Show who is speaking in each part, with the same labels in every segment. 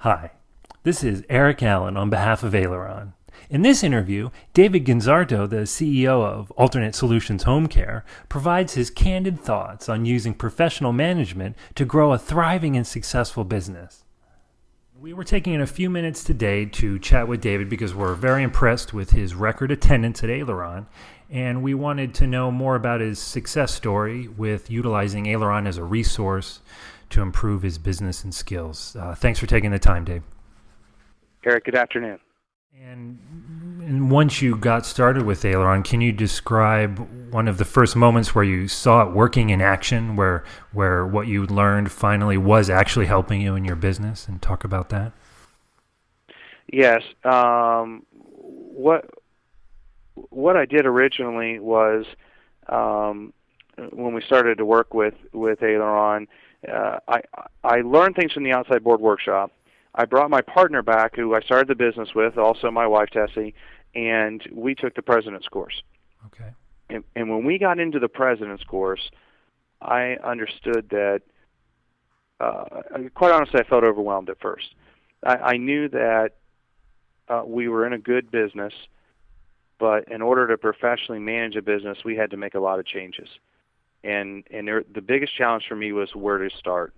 Speaker 1: Hi, this is Eric Allen on behalf of Aileron. In this interview, David Ganzsarto, the CEO of Alternate Solutions HomeCare, provides his candid thoughts on using professional management to grow a thriving and successful business. We were taking a few minutes today to chat with David because we're very impressed with his record attendance at Aileron, and we wanted to know more about his success story with utilizing Aileron as a resource to improve his business and skills. Thanks for taking the time, Dave.
Speaker 2: Eric, good afternoon.
Speaker 1: And once you got started with Aileron, can you describe one of the first moments where you saw it working in action, where what you learned finally was actually helping you in your business, and talk about that?
Speaker 2: Yes. What I did originally was when we started to work with Aileron, I learned things from the outside board workshop. I brought my partner back, who I started the business with, also my wife, Tessie, and we took the President's Course.
Speaker 1: Okay.
Speaker 2: And when we got into the President's Course, I understood that, quite honestly, I felt overwhelmed at first. I knew that we were in a good business, but in order to professionally manage a business, we had to make a lot of changes. And the biggest challenge for me was where to start.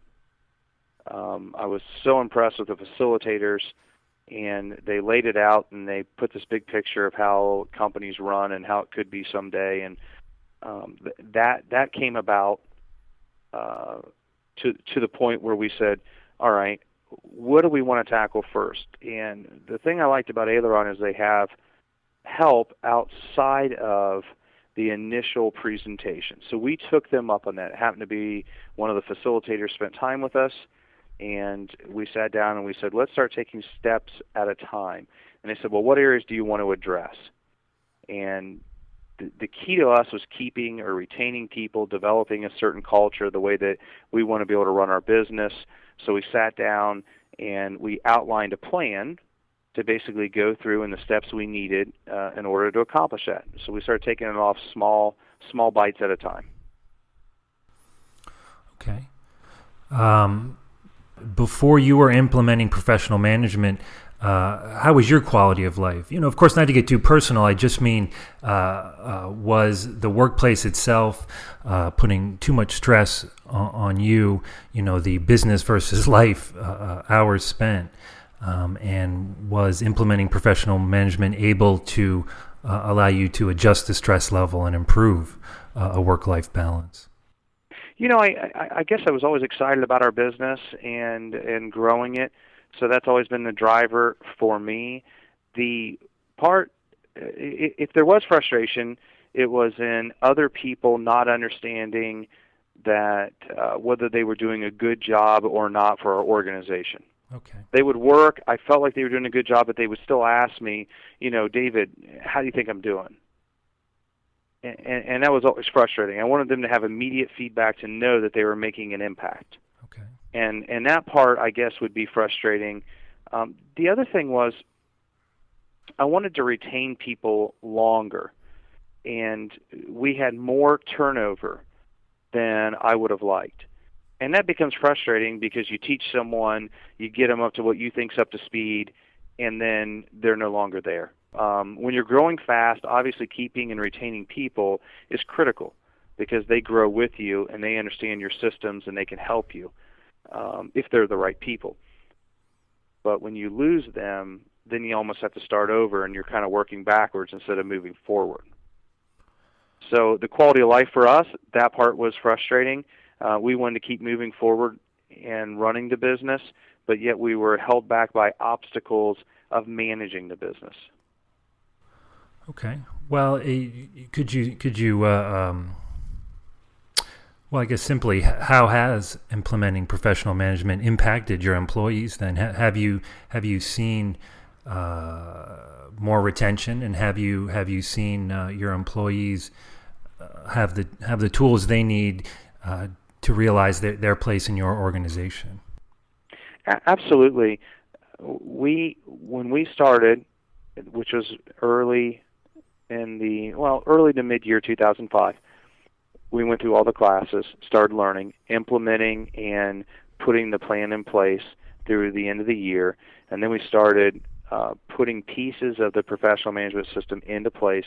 Speaker 2: I was so impressed with the facilitators, and they laid it out, and they put this big picture of how companies run and how it could be someday, and that came about to the point where we said, all right, what do we want to tackle first? And the thing I liked about Aileron is they have help outside of the initial presentation. So we took them up on that. It happened to be one of the facilitators spent time with us, and we sat down and we said, let's start taking steps at a time. And they said, well, what areas do you want to address? And the key to us was keeping or retaining people, developing a certain culture, the way that we want to be able to run our business. So we sat down and we outlined a plan to basically go through and the steps we needed in order to accomplish that. So we started taking it off small bites at a time.
Speaker 1: Okay. Before you were implementing professional management, how was your quality of life? Of course, not to get too personal, I just mean, was the workplace itself putting too much stress on you, the business versus life hours spent, and was implementing professional management able to allow you to adjust the stress level and improve a work-life balance?
Speaker 2: I guess I was always excited about our business and growing it, so that's always been the driver for me. The part, if there was frustration, it was in other people not understanding that whether they were doing a good job or not for our organization.
Speaker 1: Okay.
Speaker 2: They would work, I felt like they were doing a good job, but they would still ask me, David, how do you think I'm doing? And that was always frustrating. I wanted them to have immediate feedback to know that they were making an impact.
Speaker 1: Okay.
Speaker 2: And that part, I guess, would be frustrating. The other thing was I wanted to retain people longer, and we had more turnover than I would have liked. And that becomes frustrating because you teach someone, you get them up to what you think's up to speed, and then they're no longer there. When you're growing fast, obviously keeping and retaining people is critical because they grow with you and they understand your systems and they can help you if they're the right people. But when you lose them, then you almost have to start over and you're kind of working backwards instead of moving forward. So the quality of life for us, that part was frustrating. We wanted to keep moving forward and running the business, but yet we were held back by obstacles of managing the business.
Speaker 1: Okay. Well, could you well, I guess simply, how has implementing professional management impacted your employees then? Have you seen more retention, and have you seen your employees have the tools they need to realize their place in your organization?
Speaker 2: Absolutely. When we started, which was early to mid-year 2005, we went through all the classes, started learning, implementing, and putting the plan in place through the end of the year, and then we started putting pieces of the professional management system into place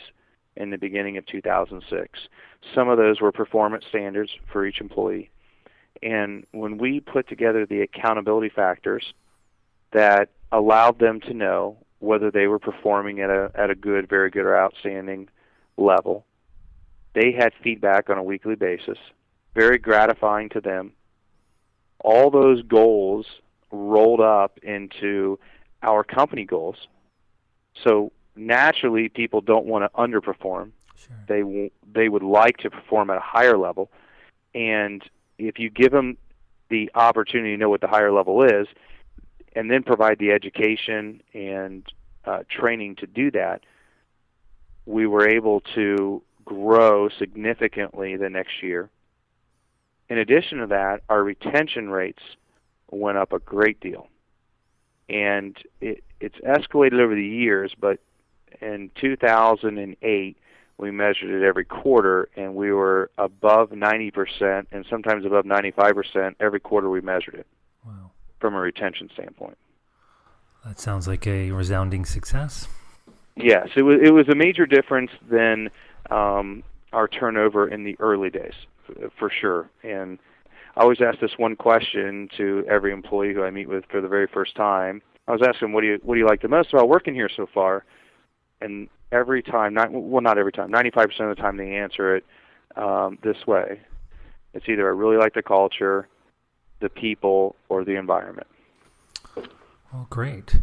Speaker 2: in the beginning of 2006. Some of those were performance standards for each employee. And when we put together the accountability factors that allowed them to know whether they were performing at a good, very good, or outstanding level, they had feedback on a weekly basis, very gratifying to them. All those goals rolled up into our company goals. So naturally, people don't want to underperform. Sure. They would like to perform at a higher level. And if you give them the opportunity to know what the higher level is, and then provide the education and training to do that, we were able to grow significantly the next year. In addition to that, our retention rates went up a great deal. And it's escalated over the years, but in 2008, we measured it every quarter, and we were above 90% and sometimes above 95% every quarter we measured it.
Speaker 1: Wow.
Speaker 2: From a retention standpoint.
Speaker 1: That sounds like a resounding success.
Speaker 2: Yes, it was a major difference than our turnover in the early days, for sure. And I always ask this one question to every employee who I meet with for the very first time. I was asking, what do you like the most about working here so far? And every time, not every time, 95% of the time they answer it this way. It's either I really like the culture, the people, or the environment.
Speaker 1: Well, great.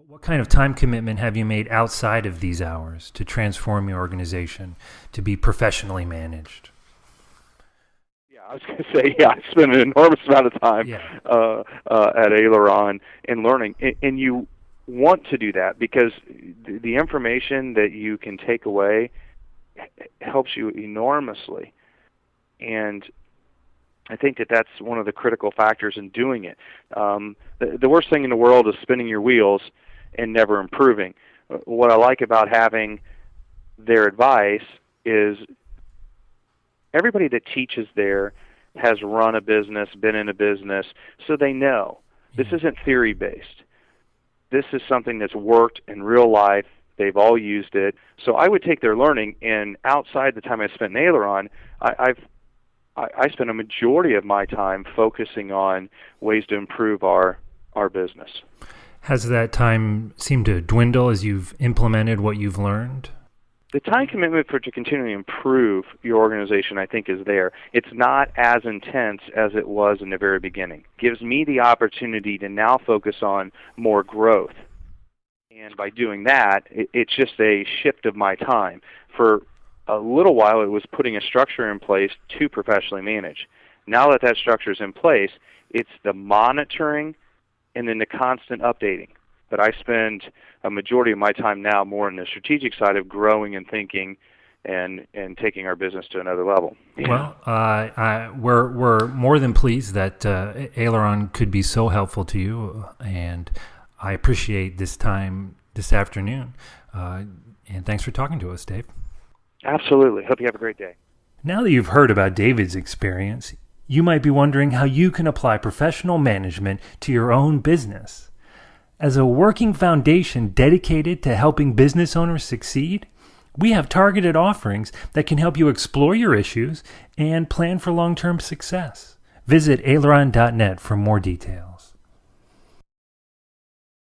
Speaker 1: What kind of time commitment have you made outside of these hours to transform your organization to be professionally managed?
Speaker 2: Yeah, I was going to say, I spent an enormous amount of time at Aileron in learning. And you want to do that because the information that you can take away helps you enormously. And I think that's one of the critical factors in doing it. The worst thing in the world is spinning your wheels and never improving. What I like about having their advice is everybody that teaches there has run a business, been in a business, so they know. This isn't theory-based. This is something that's worked in real life. They've all used it. So I would take their learning, and outside the time I spent in Aileron, I spent a majority of my time focusing on ways to improve our business.
Speaker 1: Has that time seemed to dwindle as you've implemented what you've learned?
Speaker 2: The time commitment to continually improve your organization, I think, is there. It's not as intense as it was in the very beginning. It gives me the opportunity to now focus on more growth. And by doing that, it's just a shift of my time. For a little while, it was putting a structure in place to professionally manage. Now that structure is in place, it's the monitoring and then the constant updating. But I spend a majority of my time now more on the strategic side of growing and thinking and taking our business to another level.
Speaker 1: Well, we're more than pleased that Aileron could be so helpful to you, and I appreciate this time this afternoon. And thanks for talking to us, Dave.
Speaker 2: Absolutely. Hope you have a great day.
Speaker 1: Now that you've heard about David's experience, you might be wondering how you can apply professional management to your own business. As a working foundation dedicated to helping business owners succeed, we have targeted offerings that can help you explore your issues and plan for long-term success. Visit aileron.net for more details.